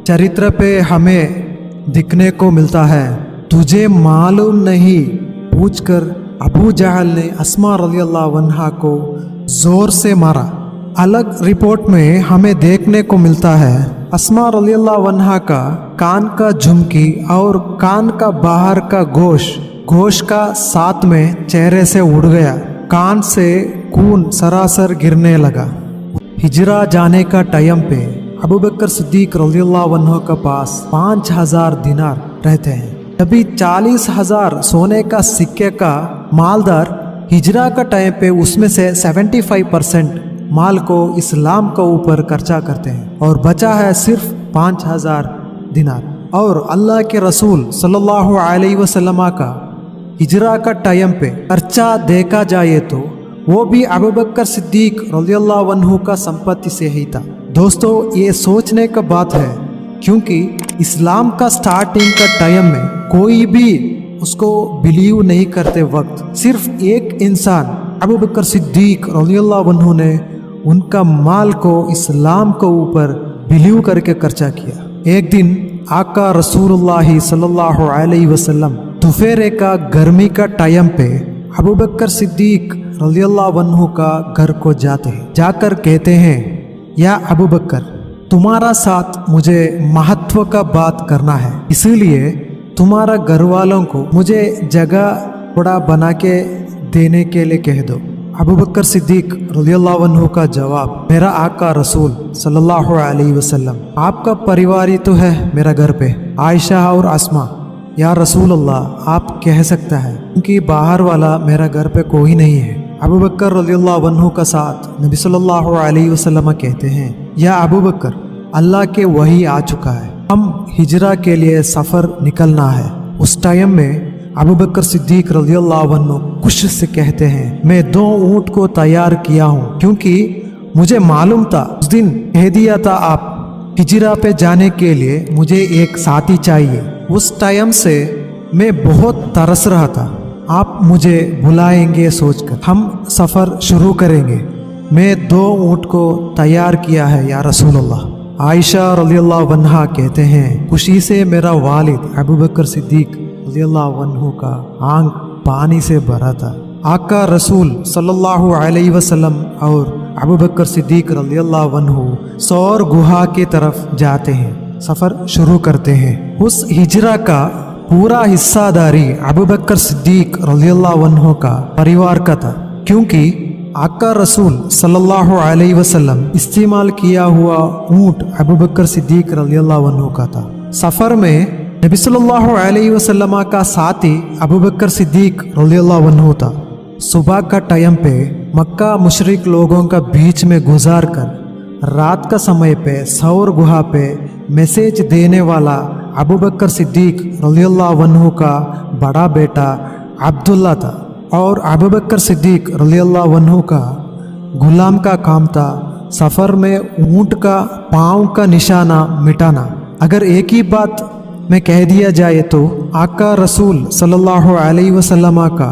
चरित्र पे हमें दिखने को मिलता है। तुझे मालूम नहीं पूछकर अबू जहल ने अस्मा रज़ियल्लाहु अन्हा को जोर से मारा। अलग रिपोर्ट में हमें देखने को मिलता है अस्मा रज़ियल्लाहु अन्हा का कान का झुमकी और कान का बाहर का गोश्त का साथ में चेहरे से उड़ गया। कान से खून सरासर गिरने लगा। हिजरा जाने का टाइम पे अबू बकर सिद्दीक रज़ियल्लाहु अन्हु के पास 5000 दिनार रहते हैं। तभी 40,000 सोने का सिक्के का मालदार हिजरा का टाइम पे उसमें से 75% माल को इस्लाम के ऊपर खर्चा करते हैं और बचा है सिर्फ 5000 दिनार। और अल्लाह के रसूल सल्लल्लाहु अलैहि वसल्लम का हिजरा का टाइम पे खर्चा देखा जाए तो वो भी अबू बकर सिद्दीक रज़ियल्लाहु अन्हु का संपत्ति से ही था। दोस्तों, ये सोचने का बात है क्योंकि इस्लाम का स्टार्टिंग का टाइम में कोई भी उसको बिलीव नहीं करते वक्त सिर्फ एक इंसान अबू बकर सिद्दीक रज़ियल्लाहु अन्हु ने उनका माल को इस्लाम के ऊपर बिलीव करके खर्चा किया। एक दिन आका रसूलुल्लाह सल्लल्लाहु अलैहि वसल्लम दोपहर का गर्मी का टाइम पे अबू बकर सिद्दीक रज़ियल्लाहु अन्हु का घर को जाते हैं। जाकर कहते हैं, या अबू बकर, तुम्हारा साथ मुझे महत्व का बात करना है, इसीलिए तुम्हारा घर वालों को मुझे जगह थोड़ा बना के देने के लिए कह दो। अबू बकर सिद्दीक रज़ियल्लाहु अन्हु का जवाब, मेरा आका रसूल सल्लल्लाहु अलैहि वसल्लम, आपका परिवार ही तो है मेरा घर पे, आयशा और अस्मा। या रसूल अल्लाह, आप कह सकता है क्योंकि बाहर वाला मेरा घर पे कोई नहीं है। अबू बकर रज़ियल्लाहु अन्हु का साथ नबी सल्लल्लाहु अलैहि वसल्लम कहते हैं, या अबू बकर, अल्लाह के वही आ चुका है, हम हिजरा के लिए सफ़र निकलना है। उस टाइम में अबू बकर सिद्दीक रज़ियल्लाहु अन्हु खुश से कहते हैं, मैं 2 ऊँट को तैयार किया हूँ क्योंकि मुझे मालूम था, उस दिन कह दिया था आप हिजरा पे जाने के लिए मुझे एक साथी चाहिए। उस टाइम से मैं बहुत तरस रहा था, आप मुझे बुलाएंगे सोचकर हम सफ़र शुरू करेंगे। मैं 2 ऊँट को तैयार किया है या रसूलुल्लाह। आयशा रज़ियल्लाहु अन्हा कहते हैं, खुशी से मेरा वालिद अबू बकर सिद्दीक रज़ियल्लाहु अन्हु का आंख पानी से भरा था। आका रसूल सल्लल्लाहु अलैहि वसल्लम और अबू बकर सिद्दीक रज़ियल्लाहु अन्हु सौर गुहा की तरफ जाते हैं, सफ़र शुरू करते हैं। उस हिजरा का पूरा हिस्सादारी अबू बकर सिद्दीक रज़ियल्लाहु अन्हु का परिवार का था क्योंकि आका रसूल सल्लल्लाहु अलैहि वसल्लम इस्तेमाल किया हुआ ऊँट अबू बकर सिद्दीक रज़ियल्लाहु अन्हु का था। सफ़र में नबी सल्लल्लाहु अलैहि वसल्लम का साथी अबू बकर सिद्दीक रज़ियल्लाहु अन्हु था। सुबह का टाइम पे मक्का मुशरिक लोगों का बीच में गुजार कर रात का समय पे सौर गुहा पे मैसेज देने वाला अबू बकर सिद्दीक रज़ियल्लाहु अन्हु का बड़ा बेटा अब्दुल्ला था और अबू बकर सिद्दीक रज़ियल्लाहु अन्हु का गुलाम का काम था सफ़र में ऊँट का पाँव का निशाना मिटाना। अगर एक ही बात में कह दिया जाए तो आका रसूल सल्लल्लाहु अलैहि वसल्लम का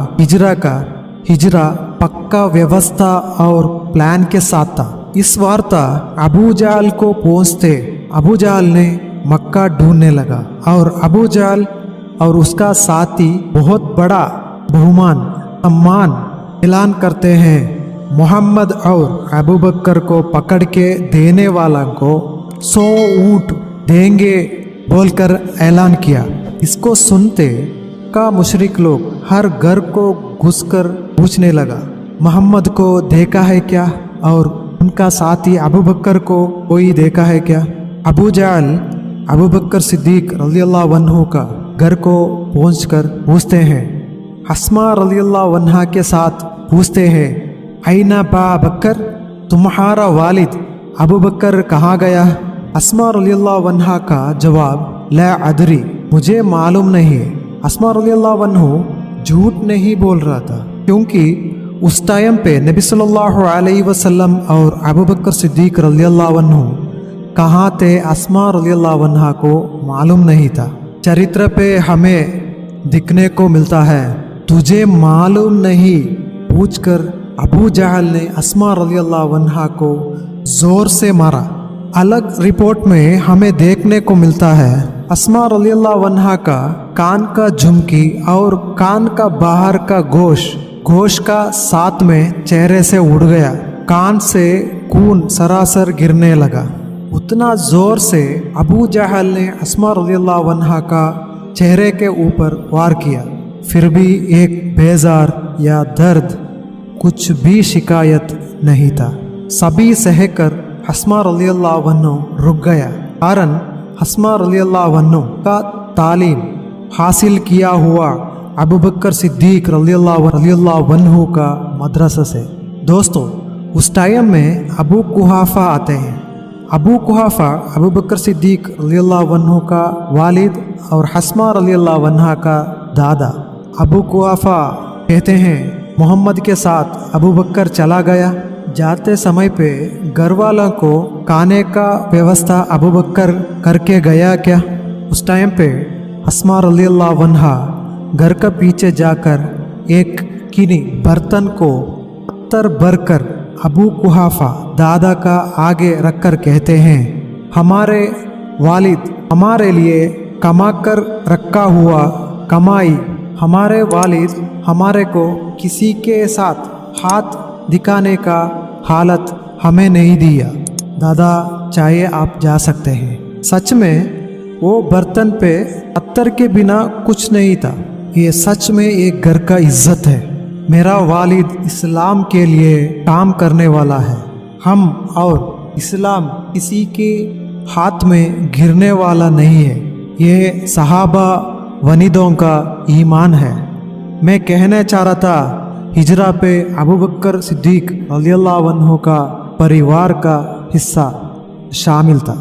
हिजरा पक्का व्यवस्था और प्लान के साथ था। इस वार्ता अबू जहल को पहुँचते अबू जहल ने मक्का ढूंढने लगा और अबू जहल और उसका साथी बहुत बड़ा बहुमान सम्मान ऐलान करते हैं। मोहम्मद और अबू बकर को पकड़ के देने वाला को 100 ऊँट देंगे बोलकर ऐलान किया। इसको सुनते का मुशरिक लोग हर घर को घुसकर पूछने लगा, मोहम्मद को देखा है क्या और उनका साथी अबू बकर को कोई देखा है क्या। अबू जहल अबू बकर सिद्दीक रज़ियल्लाहु अन्हु का घर को पहुंचकर पूछते हैं। अस्मा रज़ियल्लाहु अन्हा के साथ पूछते हैं, ऐना बा बकर, तुम्हारा वालिद अबू बकर कहाँ गया। अस्मा रज़ियल्लाहु अन्हा का जवाब, ला अदरी, मुझे मालूम नहीं है। अस्मा रज़ियल्लाहु अन्हु झूठ नहीं बोल रहा था क्योंकि उस टाइम पे नबी सल्लल्लाहु अलैहि वसल्लम और अबू बकर सिद्दीक रज़ियल्लाहु अन्हु कहाँ थे अस्मा रज़ियल्लाहु अन्हा को मालूम नहीं था। चरित्र पे हमें दिखने को मिलता है, तुझे मालूम नहीं पूछकर अबू जहल ने अस्मा रज़ियल्लाहु अन्हा को जोर से मारा। अलग रिपोर्ट में हमें देखने को मिलता है अस्मा रज़ियल्लाहु अन्हा का कान का झुमकी और कान का बाहर का गोश का साथ में चेहरे से उड़ गया। कान से खून सरासर गिरने लगा। उतना जोर से अबू जहल ने अस्मा रज़ियल्लाहु अन्हा का चेहरे के ऊपर वार किया। फिर भी एक बेजार या दर्द कुछ भी शिकायत नहीं था। सभी सहकर अस्मा रज़ियल्लाहु अन्हा रुक गया। कारण अस्मा रज़ियल्लाहु अन्हा का तालीम हासिल किया हुआ अबू बकर सिद्दीक रज़ियल्लाहु अन्हु का मदरसा से। दोस्तों, उस टाइम में अबू कुहाफा आते हैं। अबू कुहाफा अबू बकर सिद्दीक रज़ियल्लाहु अन्हु का वालिद और अस्मा रज़ियल्लाहु अन्हा का दादा। अबू कुहाफा कहते हैं मोहम्मद के साथ अबू बकर चला गया। जाते समय पे घर वालों को खाने का व्यवस्था अबू बकर करके गया क्या? उस टाइम पे अस्मा रज़ियल्लाहु अन्हा घर का पीछे जाकर एक किनी बर्तन को पत्थर भरकर अबू कुहाफा दादा का आगे रखकर कहते हैं, हमारे वालिद हमारे लिए कमा कर रखा हुआ कमाई हमारे वालिद हमारे को किसी के साथ हाथ दिखाने का हालत हमें नहीं दिया। दादा चाहे आप जा सकते हैं। सच में वो बर्तन पे पत्थर के बिना कुछ नहीं था। ये सच में एक घर का इज्जत है। मेरा वालिद इस्लाम के लिए काम करने वाला है। हम और इस्लाम किसी के हाथ में गिरने वाला नहीं है। ये सहाबा वनीदों का ईमान है। मैं कहना चाह रहा था हिजरा पे अबू बकर सिद्दीक रज़ियल्लाहु अन्हु का परिवार का हिस्सा शामिल था।